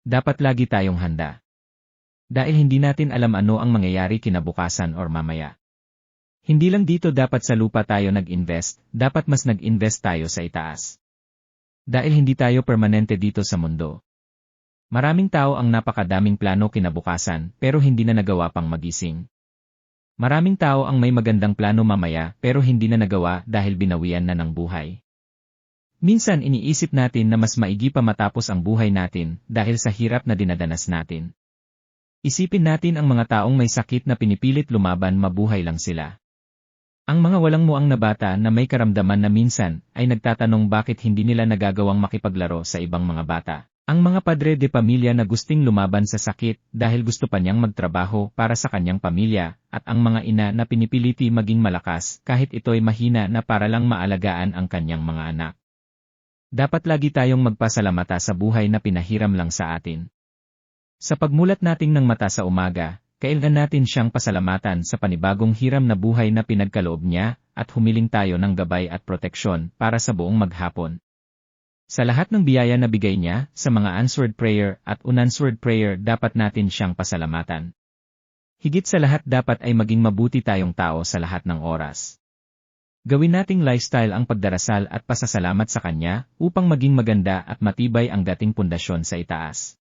Dapat lagi tayong handa. Dahil hindi natin alam ano ang mangyayari kinabukasan or mamaya. Hindi lang dito dapat sa lupa tayo nag-invest, dapat mas nag-invest tayo sa itaas. Dahil hindi tayo permanente dito sa mundo. Maraming tao ang napakadaming plano kinabukasan pero hindi na nagawa pang magising. Maraming tao ang may magandang plano mamaya pero hindi na nagawa dahil binawian na ng buhay. Minsan iniisip natin na mas maigi pa matapos ang buhay natin dahil sa hirap na dinadanas natin. Isipin natin ang mga taong may sakit na pinipilit lumaban mabuhay lang sila. Ang mga walang muang na bata na may karamdaman na minsan ay nagtatanong bakit hindi nila nagagawang makipaglaro sa ibang mga bata. Ang mga padre de pamilya na gusting lumaban sa sakit dahil gusto pa niyang magtrabaho para sa kanyang pamilya at ang mga ina na pinipiliti maging malakas kahit ito'y mahina na para lang maalagaan ang kanyang mga anak. Dapat lagi tayong magpasalamata sa buhay na pinahiram lang sa atin. Sa pagmulat nating ng mata sa umaga, kailangan natin siyang pasalamatan sa panibagong hiram na buhay na pinagkaloob niya at humiling tayo ng gabay at proteksyon para sa buong maghapon. Sa lahat ng biyaya na bigay niya, sa mga answered prayer at unanswered prayer dapat natin siyang pasalamatan. Higit sa lahat dapat ay maging mabuti tayong tao sa lahat ng oras. Gawin nating lifestyle ang pagdarasal at pasasalamat sa Kanya upang maging maganda at matibay ang dating pundasyon sa itaas.